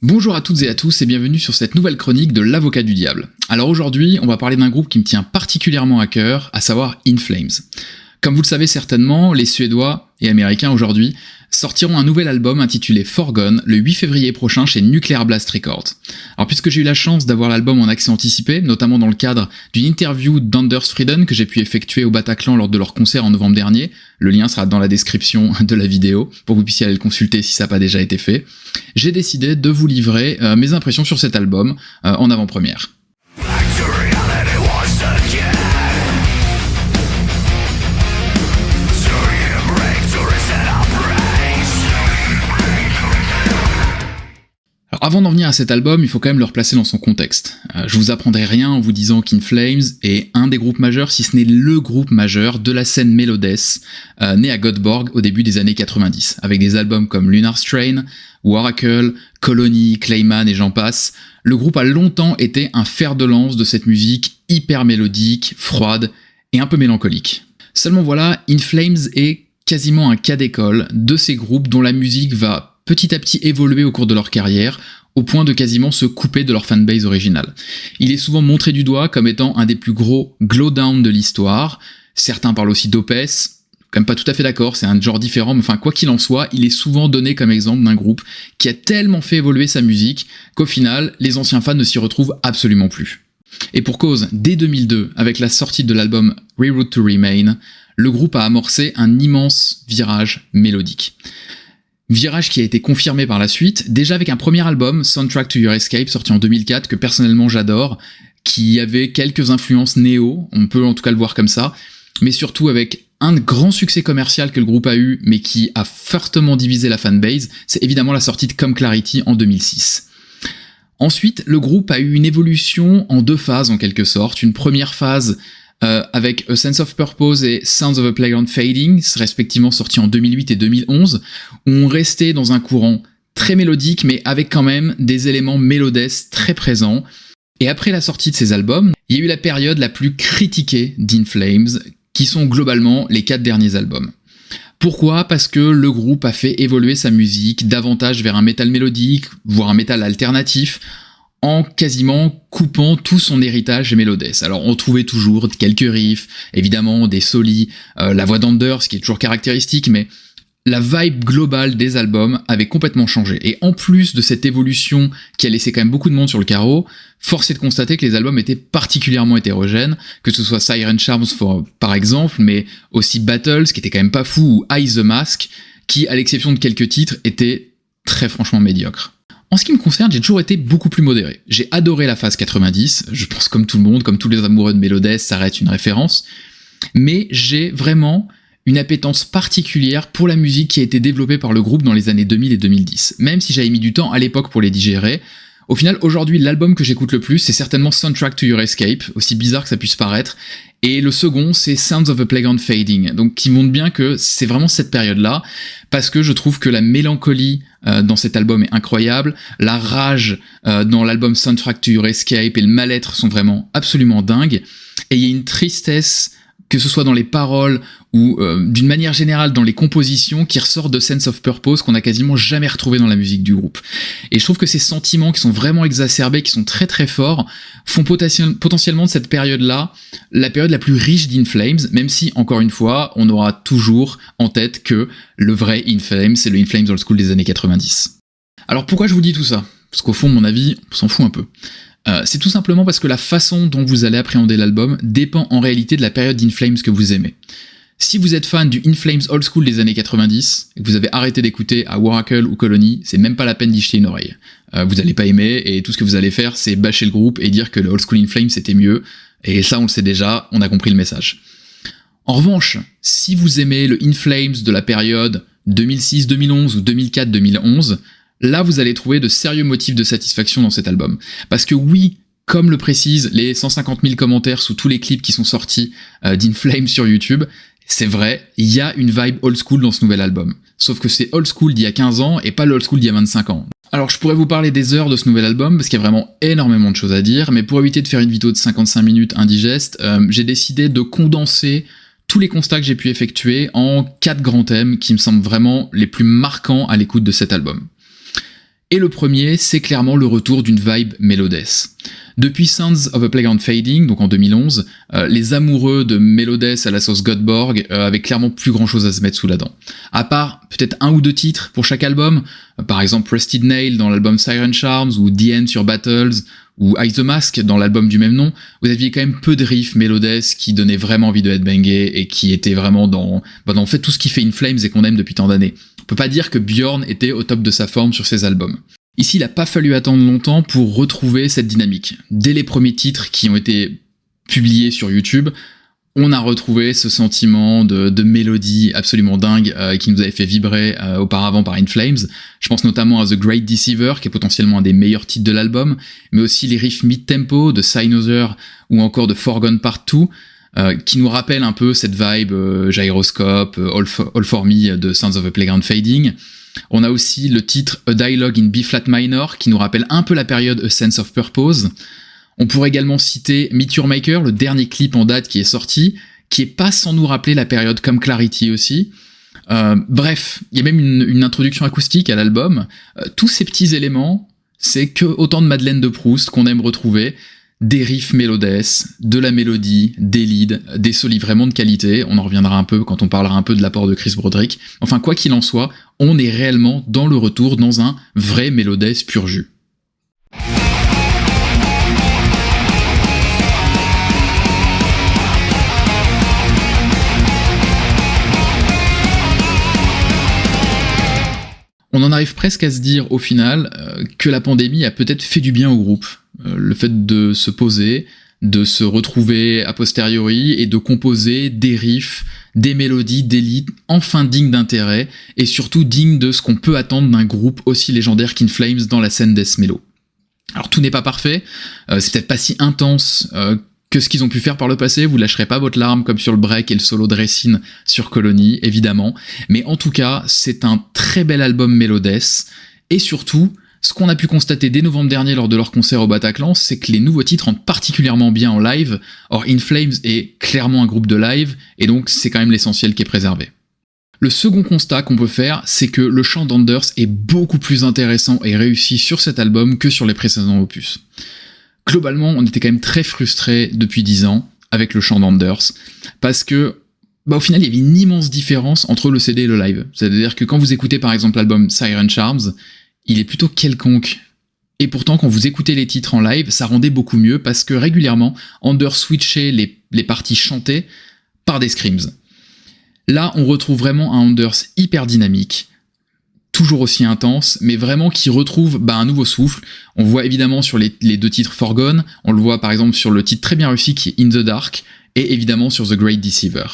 Bonjour à toutes et à tous et bienvenue sur cette nouvelle chronique de l'Avocat du Diable. Alors aujourd'hui, on va parler d'un groupe qui me tient particulièrement à cœur, à savoir In Flames. Comme vous le savez certainement, les Suédois et Américains aujourd'hui sortiront un nouvel album intitulé Forgone le 8 février prochain chez Nuclear Blast Records. Alors puisque j'ai eu la chance d'avoir l'album en accès anticipé, notamment dans le cadre d'une interview d'Anders Frieden que j'ai pu effectuer au Bataclan lors de leur concert en novembre dernier, le lien sera dans la description de la vidéo pour que vous puissiez aller le consulter si ça n'a pas déjà été fait, j'ai décidé de vous livrer mes impressions sur cet album en avant-première. Alors avant d'en venir à cet album, il faut quand même le replacer dans son contexte. Je vous apprendrai rien en vous disant qu'In Flames est un des groupes majeurs, si ce n'est le groupe majeur de la scène Melodeath, né à Göteborg au début des années 90, avec des albums comme Lunar Strain, Waracle, Colony, Clayman et j'en passe. Le groupe a longtemps été un fer de lance de cette musique hyper mélodique, froide et un peu mélancolique. Seulement voilà, In Flames est quasiment un cas d'école de ces groupes dont la musique va petit à petit évoluer au cours de leur carrière, au point de quasiment se couper de leur fanbase originale. Il est souvent montré du doigt comme étant un des plus gros glowdown de l'histoire. Certains parlent aussi d'Opeth, quand même pas tout à fait d'accord, c'est un genre différent, mais enfin quoi qu'il en soit, il est souvent donné comme exemple d'un groupe qui a tellement fait évoluer sa musique qu'au final, les anciens fans ne s'y retrouvent absolument plus. Et pour cause, dès 2002, avec la sortie de l'album Reroute to Remain, le groupe a amorcé un immense virage mélodique. Virage qui a été confirmé par la suite, déjà avec un premier album, Soundtrack to Your Escape, sorti en 2004, que personnellement j'adore, qui avait quelques influences néo, on peut en tout cas le voir comme ça, mais surtout avec un grand succès commercial que le groupe a eu, mais qui a fortement divisé la fanbase, c'est évidemment la sortie de Come Clarity en 2006. Ensuite, le groupe a eu une évolution en deux phases en quelque sorte, une première phase avec A Sense of Purpose et Sounds of a Playground Fading, respectivement sortis en 2008 et 2011, où on restait dans un courant très mélodique, mais avec quand même des éléments mélodesques très présents. Et après la sortie de ces albums, il y a eu la période la plus critiquée d'In Flames, qui sont globalement les 4 derniers albums. Pourquoi ? Parce que le groupe a fait évoluer sa musique davantage vers un métal mélodique, voire un métal alternatif, en quasiment coupant tout son héritage mélodesque. Alors on trouvait toujours quelques riffs, évidemment des solis, la voix d'Anders qui est toujours caractéristique, mais la vibe globale des albums avait complètement changé. Et en plus de cette évolution qui a laissé quand même beaucoup de monde sur le carreau, force est de constater que les albums étaient particulièrement hétérogènes, que ce soit Siren Charms par exemple, mais aussi Battles qui était quand même pas fou, ou Eye the Mask, qui à l'exception de quelques titres étaient très franchement médiocres. En ce qui me concerne, j'ai toujours été beaucoup plus modéré. J'ai adoré la phase 90, je pense comme tout le monde, comme tous les amoureux de Melodeath, ça reste une référence, mais j'ai vraiment une appétence particulière pour la musique qui a été développée par le groupe dans les années 2000 et 2010, même si j'avais mis du temps à l'époque pour les digérer. Au final, aujourd'hui, l'album que j'écoute le plus, c'est certainement Soundtrack to Your Escape, aussi bizarre que ça puisse paraître, et le second, c'est Sounds of a Playground Fading, donc qui montre bien que c'est vraiment cette période-là, parce que je trouve que la mélancolie dans cet album est incroyable, la rage dans l'album Soundtrack to Your Escape et le mal-être sont vraiment absolument dingues, et il y a une tristesse, que ce soit dans les paroles ou d'une manière générale dans les compositions, qui ressort de Sense of Purpose qu'on a quasiment jamais retrouvé dans la musique du groupe. Et je trouve que ces sentiments qui sont vraiment exacerbés, qui sont très très forts, font potentiellement de cette période-là la période la plus riche d'In Flames, même si, encore une fois, on aura toujours en tête que le vrai In Flames, c'est le In Flames old school des années 90. Alors pourquoi je vous dis tout ça ? Parce qu'au fond, mon avis, on s'en fout un peu. C'est tout simplement parce que la façon dont vous allez appréhender l'album dépend en réalité de la période d'In Flames que vous aimez. Si vous êtes fan du In Flames old school des années 90, et que vous avez arrêté d'écouter à Waracle ou Colony, c'est même pas la peine d'y jeter une oreille. Vous allez pas aimer, et tout ce que vous allez faire, c'est bâcher le groupe et dire que le old school In Flames c'était mieux, et ça on le sait déjà, on a compris le message. En revanche, si vous aimez le In Flames de la période 2006-2011 ou 2004-2011, là vous allez trouver de sérieux motifs de satisfaction dans cet album. Parce que oui, comme le précisent les 150 000 commentaires sous tous les clips qui sont sortis d'In Flames sur YouTube, c'est vrai, il y a une vibe old school dans ce nouvel album. Sauf que c'est old school d'il y a 15 ans et pas le old school d'il y a 25 ans. Alors je pourrais vous parler des heures de ce nouvel album, parce qu'il y a vraiment énormément de choses à dire, mais pour éviter de faire une vidéo de 55 minutes indigeste, j'ai décidé de condenser tous les constats que j'ai pu effectuer en 4 grands thèmes qui me semblent vraiment les plus marquants à l'écoute de cet album. Et le premier, c'est clairement le retour d'une vibe Melodeth. Depuis Sounds of a Playground Fading, donc en 2011, les amoureux de Melodeth à la sauce Godborg avaient clairement plus grand chose à se mettre sous la dent. À part peut-être 1 ou 2 titres pour chaque album, par exemple Rusted Nail dans l'album Siren Charms, ou The End sur Battles, ou Ice the Mask dans l'album du même nom, vous aviez quand même peu de riffs Melodeth qui donnaient vraiment envie de headbanger et qui étaient vraiment dans en fait tout ce qui fait In Flames et qu'on aime depuis tant d'années. On peut pas dire que Björn était au top de sa forme sur ses albums. Ici, il n'a pas fallu attendre longtemps pour retrouver cette dynamique. Dès les premiers titres qui ont été publiés sur YouTube, on a retrouvé ce sentiment de mélodie absolument dingue qui nous avait fait vibrer auparavant par In Flames. Je pense notamment à The Great Deceiver, qui est potentiellement un des meilleurs titres de l'album, mais aussi les riffs mid-tempo de Cynosure ou encore de Forgone Part 2, qui nous rappellent un peu cette vibe gyroscope, All For Me de Sounds of a Playground Fading. On a aussi le titre A Dialogue in B-flat minor, qui nous rappelle un peu la période A Sense of Purpose. On pourrait également citer Meet Your Maker, le dernier clip en date qui est sorti, qui est pas sans nous rappeler la période Come Clarity aussi. Bref, il y a même une introduction acoustique à l'album. Tous ces petits éléments, c'est que autant de Madeleine de Proust qu'on aime retrouver, des riffs Melodeth, de la mélodie, des leads, des solis vraiment de qualité. On en reviendra un peu quand on parlera un peu de l'apport de Chris Broderick. Enfin, quoi qu'il en soit, on est réellement dans le retour dans un vrai Melodeth pur jus. On en arrive presque à se dire au final que la pandémie a peut-être fait du bien au groupe. Le fait de se poser, de se retrouver a posteriori et de composer des riffs, des mélodies, des leads enfin dignes d'intérêt et surtout dignes de ce qu'on peut attendre d'un groupe aussi légendaire qu'In Flames dans la scène death mellow. Alors tout n'est pas parfait, c'est peut-être pas si intense que ce qu'ils ont pu faire par le passé, vous lâcherez pas votre larme comme sur le break et le solo de Racine sur Colony, évidemment, mais en tout cas, c'est un très bel album Melodeth, et surtout, ce qu'on a pu constater dès novembre dernier lors de leur concert au Bataclan, c'est que les nouveaux titres rentrent particulièrement bien en live. Or, In Flames est clairement un groupe de live, et donc c'est quand même l'essentiel qui est préservé. Le second constat qu'on peut faire, c'est que le chant d'Anders est beaucoup plus intéressant et réussi sur cet album que sur les précédents opus. Globalement, on était quand même très frustrés depuis 10 ans avec le chant d'Anders, parce que au final, il y avait une immense différence entre le CD et le live. C'est-à-dire que quand vous écoutez par exemple l'album Siren Charms, il est plutôt quelconque. Et pourtant, quand vous écoutez les titres en live, ça rendait beaucoup mieux parce que régulièrement, Anders switchait les parties chantées par des screams. Là, on retrouve vraiment un Anders hyper dynamique, toujours aussi intense, mais vraiment qui retrouve un nouveau souffle. On voit évidemment sur les 2 titres Forgone, on le voit par exemple sur le titre très bien réussi qui est In the Dark, et évidemment sur The Great Deceiver.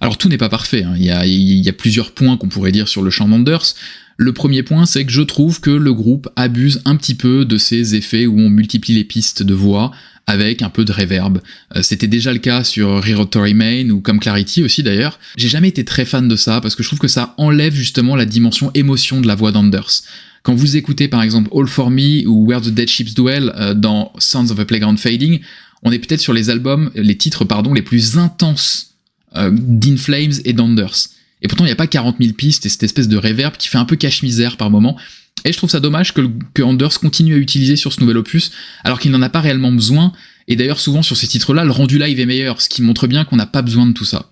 Alors tout n'est pas parfait, hein. Il y a plusieurs points qu'on pourrait dire sur le chant d'Anders. Le premier point, c'est que je trouve que le groupe abuse un petit peu de ces effets où on multiplie les pistes de voix avec un peu de reverb. C'était déjà le cas sur Reroad to Remain ou Come Clarity aussi d'ailleurs. J'ai jamais été très fan de ça parce que je trouve que ça enlève justement la dimension émotion de la voix d'Anders. Quand vous écoutez par exemple All For Me ou Where the Dead Ships Dwell dans Sounds of a Playground Fading, on est peut-être sur les titres les plus intenses d'In Flames et d'Anders. Et pourtant, il n'y a pas 40 000 pistes et cette espèce de reverb qui fait un peu cache-misère par moment. Et je trouve ça dommage que Anders continue à utiliser sur ce nouvel opus, alors qu'il n'en a pas réellement besoin. Et d'ailleurs, souvent sur ces titres-là, le rendu live est meilleur, ce qui montre bien qu'on n'a pas besoin de tout ça.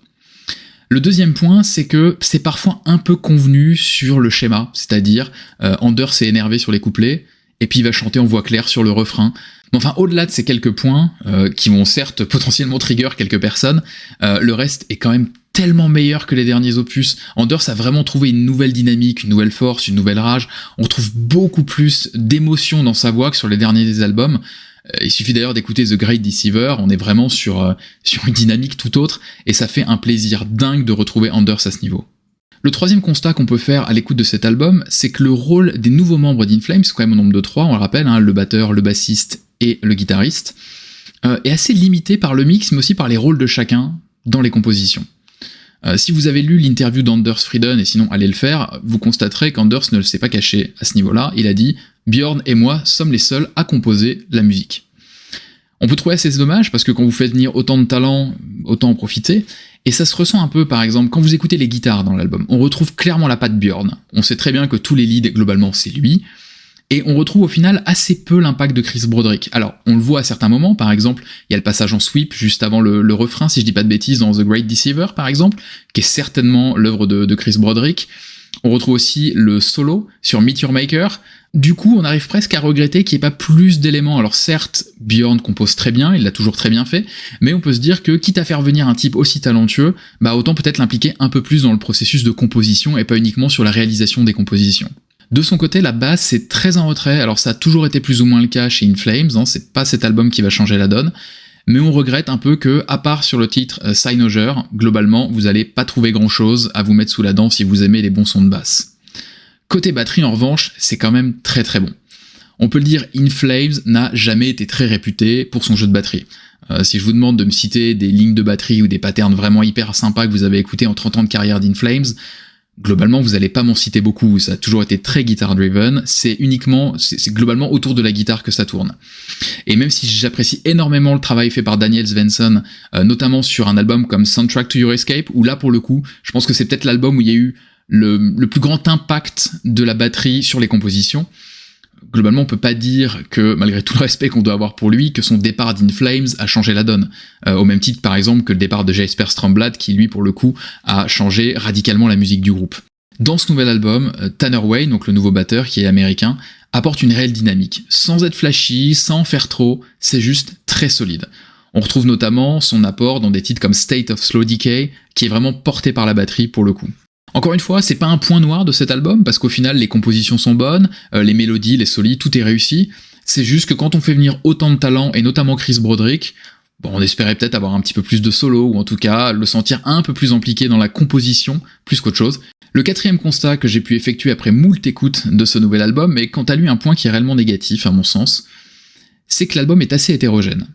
Le deuxième point, c'est que c'est parfois un peu convenu sur le schéma, c'est-à-dire Anders est énervé sur les couplets, et puis il va chanter en voix claire sur le refrain. Mais enfin, au-delà de ces quelques points, qui vont certes potentiellement trigger quelques personnes, le reste est quand même tellement meilleur que les derniers opus. Anders a vraiment trouvé une nouvelle dynamique, une nouvelle force, une nouvelle rage. On trouve beaucoup plus d'émotion dans sa voix que sur les derniers albums. Il suffit d'ailleurs d'écouter The Great Deceiver, on est vraiment sur une dynamique tout autre, et ça fait un plaisir dingue de retrouver Anders à ce niveau. Le troisième constat qu'on peut faire à l'écoute de cet album, c'est que le rôle des nouveaux membres d'In Flames, quand même au nombre de 3, on le rappelle, le batteur, le bassiste et le guitariste, est assez limité par le mix, mais aussi par les rôles de chacun dans les compositions. Si vous avez lu l'interview d'Anders Frieden, et sinon allez le faire, vous constaterez qu'Anders ne s'est pas caché à ce niveau-là. Il a dit « Björn et moi sommes les seuls à composer la musique ». On peut trouver assez dommage, parce que quand vous faites venir autant de talent, autant en profiter, et ça se ressent un peu par exemple quand vous écoutez les guitares dans l'album. On retrouve clairement la patte Björn. On sait très bien que tous les leads, globalement, c'est lui, Et on retrouve au final assez peu l'impact de Chris Broderick. Alors, on le voit à certains moments, par exemple, il y a le passage en sweep juste avant le refrain, si je dis pas de bêtises, dans The Great Deceiver, par exemple, qui est certainement l'œuvre de Chris Broderick. On retrouve aussi le solo sur Meet Your Maker. Du coup, on arrive presque à regretter qu'il n'y ait pas plus d'éléments. Alors certes, Björn compose très bien, il l'a toujours très bien fait, mais on peut se dire que, quitte à faire venir un type aussi talentueux, autant peut-être l'impliquer un peu plus dans le processus de composition et pas uniquement sur la réalisation des compositions. De son côté, la basse, c'est très en retrait. Alors ça a toujours été plus ou moins le cas chez In Flames, c'est pas cet album qui va changer la donne, mais on regrette un peu que, à part sur le titre Cynosure, globalement, vous allez pas trouver grand chose à vous mettre sous la dent si vous aimez les bons sons de basse. Côté batterie, en revanche, c'est quand même très très bon. On peut le dire, In Flames n'a jamais été très réputé pour son jeu de batterie. Si je vous demande de me citer des lignes de batterie ou des patterns vraiment hyper sympas que vous avez écoutés en 30 ans de carrière d'In Flames, globalement, vous allez pas m'en citer beaucoup, ça a toujours été très guitar-driven, c'est globalement autour de la guitare que ça tourne. Et même si j'apprécie énormément le travail fait par Daniel Svensson, notamment sur un album comme Soundtrack to Your Escape, où là, pour le coup, je pense que c'est peut-être l'album où il y a eu le plus grand impact de la batterie sur les compositions. Globalement, on peut pas dire que, malgré tout le respect qu'on doit avoir pour lui, que son départ d'In Flames a changé la donne. Au même titre, par exemple, que le départ de Jesper Strömblad, qui lui, pour le coup, a changé radicalement la musique du groupe. Dans ce nouvel album, Tanner Wayne, donc le nouveau batteur, qui est américain, apporte une réelle dynamique. Sans être flashy, sans en faire trop, c'est juste très solide. On retrouve notamment son apport dans des titres comme State of Slow Decay, qui est vraiment porté par la batterie pour le coup. Encore une fois, c'est pas un point noir de cet album, parce qu'au final, les compositions sont bonnes, les mélodies, les solis, tout est réussi. C'est juste que quand on fait venir autant de talent, et notamment Chris Broderick, on espérait peut-être avoir un petit peu plus de solo, ou en tout cas le sentir un peu plus impliqué dans la composition, plus qu'autre chose. Le quatrième constat que j'ai pu effectuer après moult écoutes de ce nouvel album est quant à lui un point qui est réellement négatif, à mon sens, c'est que l'album est assez hétérogène.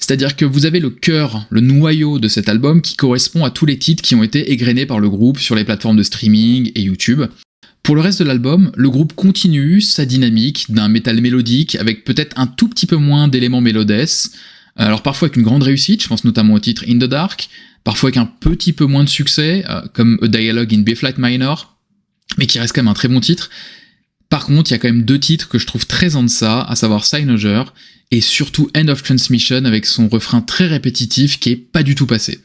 C'est-à-dire que vous avez le cœur, le noyau de cet album qui correspond à tous les titres qui ont été égrenés par le groupe sur les plateformes de streaming et YouTube. Pour le reste de l'album, le groupe continue sa dynamique d'un métal mélodique avec peut-être un tout petit peu moins d'éléments mélodesses, alors parfois avec une grande réussite, je pense notamment au titre In the Dark, parfois avec un petit peu moins de succès, comme A Dialogue in B-Flat Minor, mais qui reste quand même un très bon titre. Par contre, il y a quand même deux titres que je trouve très en deçà, à savoir Cynosure et surtout End of Transmission avec son refrain très répétitif qui est pas du tout passé.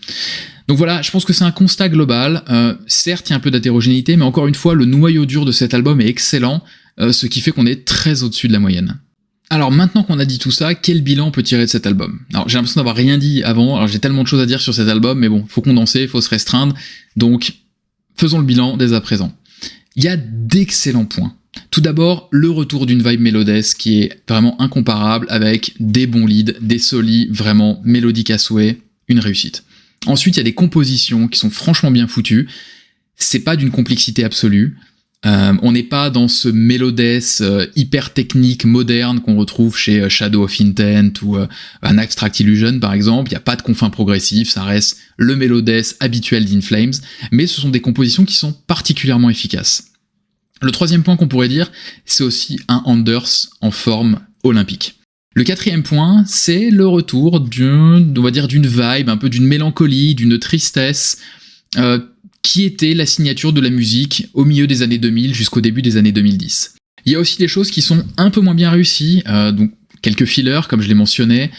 Donc voilà, je pense que c'est un constat global. Certes, il y a un peu d'hétérogénéité, mais encore une fois, le noyau dur de cet album est excellent, ce qui fait qu'on est très au-dessus de la moyenne. Alors maintenant qu'on a dit tout ça, quel bilan on peut tirer de cet album ? Alors j'ai l'impression d'avoir rien dit avant, alors j'ai tellement de choses à dire sur cet album, mais bon, faut condenser, faut se restreindre, donc faisons le bilan dès à présent. Il y a d'excellents points. Tout d'abord, le retour d'une vibe mélodesque qui est vraiment incomparable avec des bons leads, des solis vraiment mélodiques à souhait, une réussite. Ensuite, il y a des compositions qui sont franchement bien foutues, c'est pas d'une complexité absolue, on n'est pas dans ce mélodesque hyper technique moderne qu'on retrouve chez Shadow of Intent ou un Abstract Illusion par exemple, il n'y a pas de confins progressifs, ça reste le mélodesque habituel d'In Flames, mais ce sont des compositions qui sont particulièrement efficaces. Le troisième point qu'on pourrait dire, c'est aussi un Anders en forme olympique. Le quatrième point, c'est le retour d'une vibe, un peu d'une mélancolie, d'une tristesse, qui était la signature de la musique au milieu des années 2000 jusqu'au début des années 2010. Il y a aussi des choses qui sont un peu moins bien réussies, donc quelques fillers, comme je l'ai mentionné,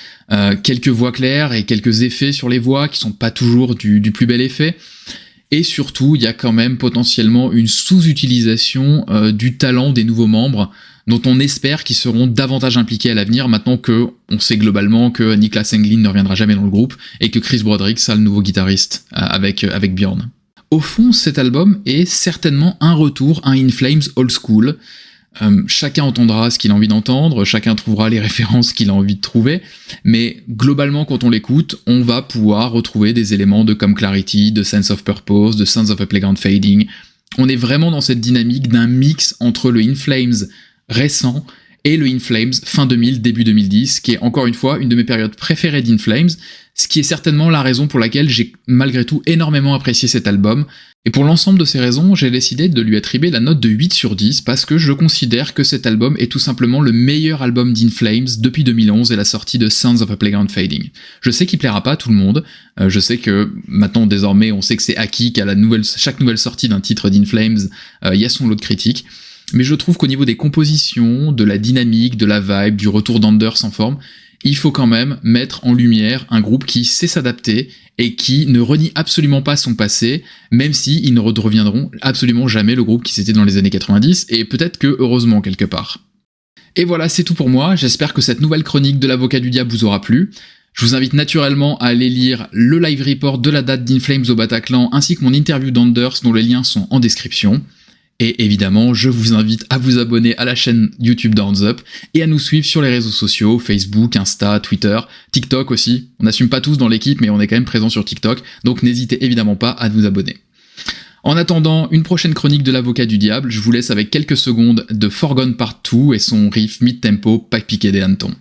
quelques voix claires et quelques effets sur les voix qui sont pas toujours du plus bel effet. Et surtout, il y a quand même potentiellement une sous-utilisation du talent des nouveaux membres, dont on espère qu'ils seront davantage impliqués à l'avenir, maintenant que on sait globalement que Niklas Englin ne reviendra jamais dans le groupe, et que Chris Broderick sera le nouveau guitariste avec Björn. Au fond, cet album est certainement un retour à In Flames old school. Chacun entendra ce qu'il a envie d'entendre, chacun trouvera les références qu'il a envie de trouver, mais globalement quand on l'écoute, on va pouvoir retrouver des éléments de Come Clarity, de Sense of Purpose, de Sons of a Playground Fading. On est vraiment dans cette dynamique d'un mix entre le In Flames récent et le In Flames fin 2000, début 2010, qui est encore une fois une de mes périodes préférées d'In Flames, ce qui est certainement la raison pour laquelle j'ai malgré tout énormément apprécié cet album, et pour l'ensemble de ces raisons, j'ai décidé de lui attribuer la note de 8 sur 10, parce que je considère que cet album est tout simplement le meilleur album d'In Flames depuis 2011 et la sortie de Sons of a Playground Fading. Je sais qu'il plaira pas à tout le monde, je sais que maintenant désormais on sait que c'est acquis qu'à chaque nouvelle sortie d'un titre d'In Flames, il y a son lot de critiques, mais je trouve qu'au niveau des compositions, de la dynamique, de la vibe, du retour d'Anders en forme, il faut quand même mettre en lumière un groupe qui sait s'adapter et qui ne renie absolument pas son passé, même si ils ne redeviendront absolument jamais le groupe qui c'était dans les années 90, et peut-être que heureusement quelque part. Et voilà, c'est tout pour moi, j'espère que cette nouvelle chronique de l'Avocat du Diable vous aura plu. Je vous invite naturellement à aller lire le live report de la date d'In Flames au Bataclan, ainsi que mon interview d'Anders dont les liens sont en description. Et évidemment, je vous invite à vous abonner à la chaîne YouTube d'Horns Up et à nous suivre sur les réseaux sociaux, Facebook, Insta, Twitter, TikTok aussi. On n'assume pas tous dans l'équipe, mais on est quand même présent sur TikTok, donc n'hésitez évidemment pas à vous abonner. En attendant une prochaine chronique de l'Avocat du Diable, je vous laisse avec quelques secondes de Forgone Part 2 et son riff mid-tempo pas piqué des hannetons.